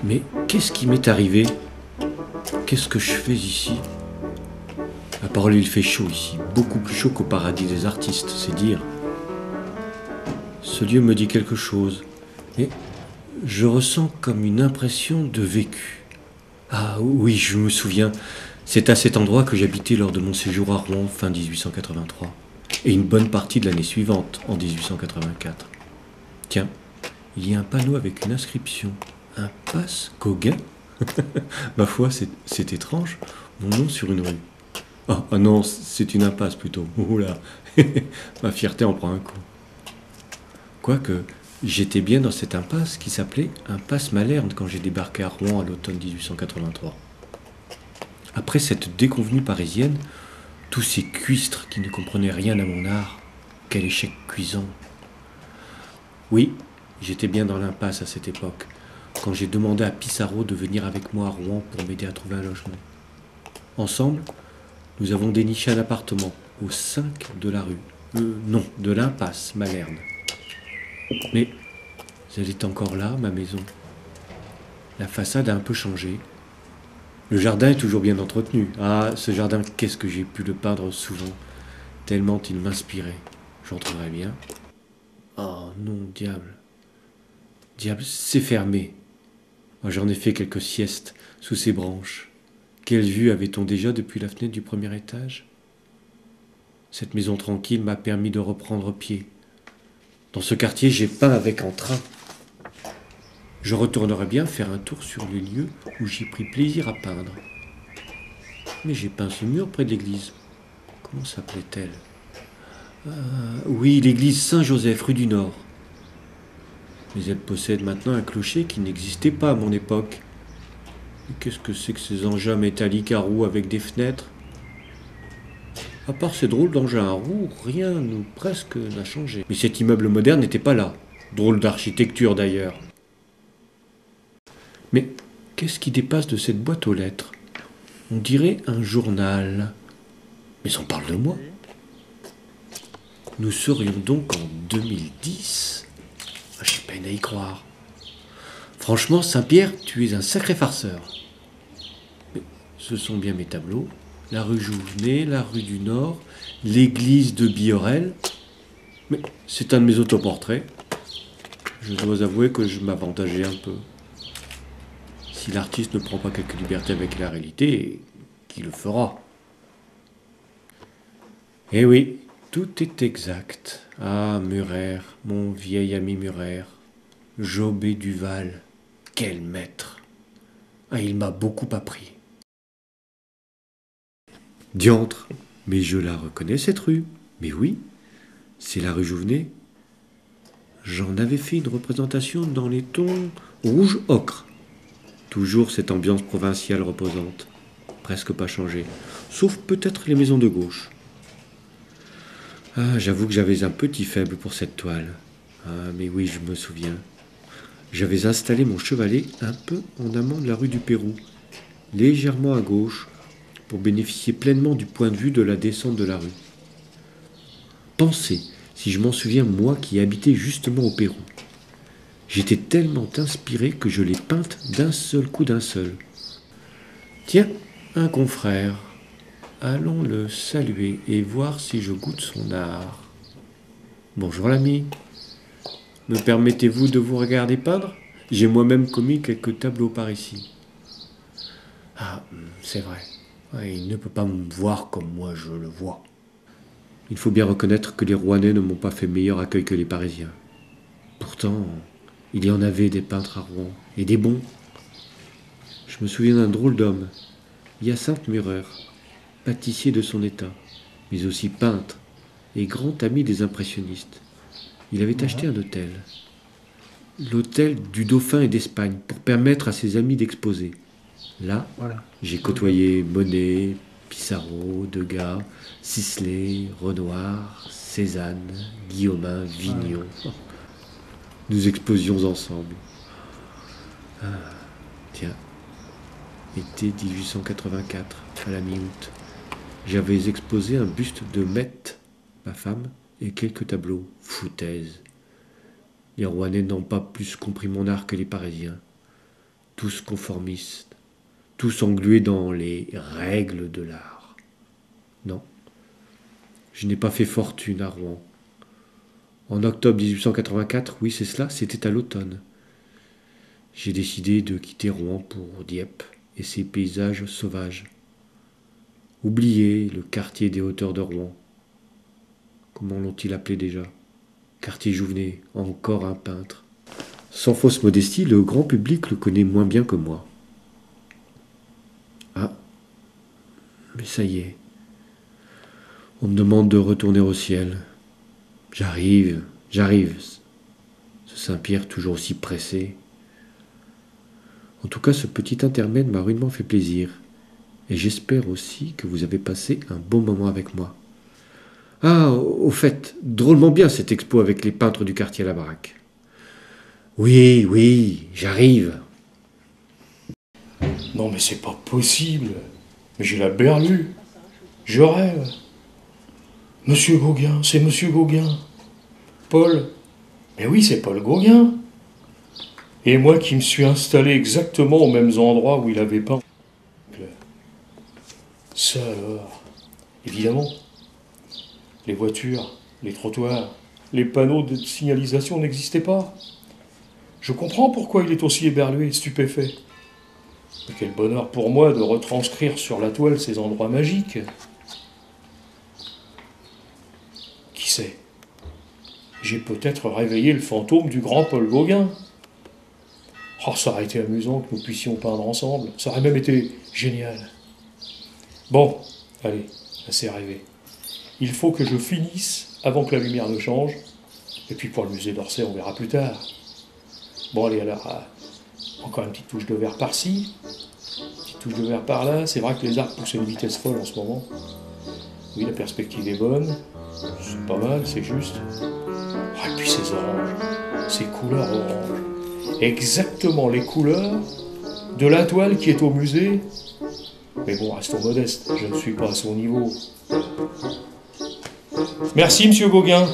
Mais qu'est-ce qui m'est arrivé? Qu'est-ce que je fais ici? À parole, il fait chaud ici, beaucoup plus chaud qu'au paradis des artistes, c'est dire. Ce lieu me dit quelque chose, et je ressens comme une impression de vécu. Ah oui, je me souviens, c'est à cet endroit que j'habitais lors de mon séjour à Rouen fin 1883, et une bonne partie de l'année suivante, en 1884. Tiens, il y a un panneau avec une inscription. Impasse Gauguin? Ma foi, c'est étrange, mon nom sur une rue. Ah non, c'est une impasse plutôt. Oula, ma fierté en prend un coup. Quoique, j'étais bien dans cette impasse qui s'appelait Impasse Malherbe quand j'ai débarqué à Rouen à l'automne 1883. Après cette déconvenue parisienne, tous ces cuistres qui ne comprenaient rien à mon art, quel échec cuisant. Oui, j'étais bien dans l'impasse à cette époque, quand j'ai demandé à Pissarro de venir avec moi à Rouen pour m'aider à trouver un logement. Ensemble, nous avons déniché un appartement au 5 de la rue. Non, de l'impasse Malherbe. Mais elle est encore là, ma maison. La façade a un peu changé. Le jardin est toujours bien entretenu. Ah, ce jardin, qu'est-ce que j'ai pu le peindre souvent, tellement il m'inspirait. J'entrerai bien. Oh non, diable. Diable, c'est fermé. Oh, j'en ai fait quelques siestes sous ces branches. Quelle vue avait-on déjà depuis la fenêtre du premier étage? Cette maison tranquille m'a permis de reprendre pied. Dans ce quartier, j'ai peint avec entrain. Je retournerais bien faire un tour sur les lieux où j'ai pris plaisir à peindre. Mais j'ai peint ce mur près de l'église. Comment s'appelait-elle? Oui, l'église Saint-Joseph, rue du Nord. Mais elle possède maintenant un clocher qui n'existait pas à mon époque. Et qu'est-ce que c'est que ces engins métalliques à roues avec des fenêtres? À part ces drôles d'engins à roues, rien ou presque n'a changé. Mais cet immeuble moderne n'était pas là. Drôle d'architecture d'ailleurs. Mais qu'est-ce qui dépasse de cette boîte aux lettres? On dirait un journal. Mais on parle de moi. Nous serions donc en 2010. J'ai peine à y croire. Franchement, Saint-Pierre, tu es un sacré farceur. Mais ce sont bien mes tableaux. La rue Jouvenet, la rue du Nord, l'église de Biorel. Mais c'est un de mes autoportraits. Je dois avouer que je m'avantageais un peu. Si l'artiste ne prend pas quelques libertés avec la réalité, qui le fera? Eh oui, tout est exact. Ah, Murer, mon vieil ami Murer. Jobé Duval, quel maître! Ah, il m'a beaucoup appris. Diantre, mais je la reconnais cette rue. Mais oui, c'est la rue Jouvenet. J'en avais fait une représentation dans les tons rouge ocre. Toujours cette ambiance provinciale reposante, presque pas changée, sauf peut-être les maisons de gauche. Ah, j'avoue que j'avais un petit faible pour cette toile. Ah, mais oui, je me souviens. J'avais installé mon chevalet un peu en amont de la rue du Pérou, légèrement à gauche, pour bénéficier pleinement du point de vue de la descente de la rue. Pensez, si je m'en souviens, moi qui habitais justement au Pérou. J'étais tellement inspiré que je l'ai peinte d'un seul coup d'un seul. Tiens, un confrère. Allons le saluer et voir si je goûte son art. Bonjour l'ami. Me permettez-vous de vous regarder peindre? J'ai moi-même commis quelques tableaux par ici. Ah, c'est vrai. Il ne peut pas me voir comme moi je le vois. Il faut bien reconnaître que les Rouennais ne m'ont pas fait meilleur accueil que les Parisiens. Pourtant, il y en avait des peintres à Rouen, et des bons. Je me souviens d'un drôle d'homme, Hyacinthe Murer, pâtissier de son état, mais aussi peintre et grand ami des impressionnistes. Il avait acheté un hôtel, l'hôtel du Dauphin et d'Espagne, pour permettre à ses amis d'exposer. Là, j'ai côtoyé Monet, Pissarro, Degas, Sisley, Renoir, Cézanne, Guillaumin, Vignon. Nous exposions ensemble. Ah, tiens, été 1884, à la mi-août. J'avais exposé un buste de Mette, ma femme, et quelques tableaux. Foutaise. Les Rouennais n'ont pas plus compris mon art que les Parisiens. tous conformistes, tous englués dans les règles de l'art. Non, je n'ai pas fait fortune à Rouen. En octobre 1884, oui c'est cela, c'était à l'automne. J'ai décidé de quitter Rouen pour Dieppe et ses paysages sauvages. Oubliez le quartier des hauteurs de Rouen. Comment l'ont-ils appelé déjà? Quartier Jouvenet, encore un peintre. Sans fausse modestie, le grand public le connaît moins bien que moi. Ah, mais ça y est. On me demande de retourner au ciel. J'arrive. Ce Saint-Pierre toujours aussi pressé. En tout cas, ce petit intermède m'a rudement fait plaisir. Et j'espère aussi que vous avez passé un bon moment avec moi. Ah, au fait, drôlement bien cette expo avec les peintres du quartier à la baraque. Oui, j'arrive. Non mais c'est pas possible. Mais j'ai la berlue. Je rêve. Monsieur Gauguin, c'est Monsieur Gauguin. Paul. Mais oui, c'est Paul Gauguin. Et moi qui me suis installé exactement aux mêmes endroits où il avait peint. Ça alors. Évidemment. Les voitures, les trottoirs, les panneaux de signalisation n'existaient pas. Je comprends pourquoi il est aussi éberlué, stupéfait. Mais quel bonheur pour moi de retranscrire sur la toile ces endroits magiques. Qui sait? J'ai peut-être réveillé le fantôme du grand Paul Gauguin. Oh, ça aurait été amusant que nous puissions peindre ensemble. Ça aurait même été génial. Bon, allez, assez rêvé. Il faut que je finisse avant que la lumière ne change. Et puis pour le musée d'Orsay, on verra plus tard. Bon, allez, alors, encore une petite touche de verre par-ci, petite touche de verre par-là. C'est vrai que les arbres poussent à une vitesse folle en ce moment. Oui, la perspective est bonne. C'est pas mal, c'est juste. Oh, et puis ces oranges, ces couleurs oranges. Exactement les couleurs de la toile qui est au musée. Mais bon, restons modestes, je ne suis pas à son niveau. Merci, monsieur Gauguin.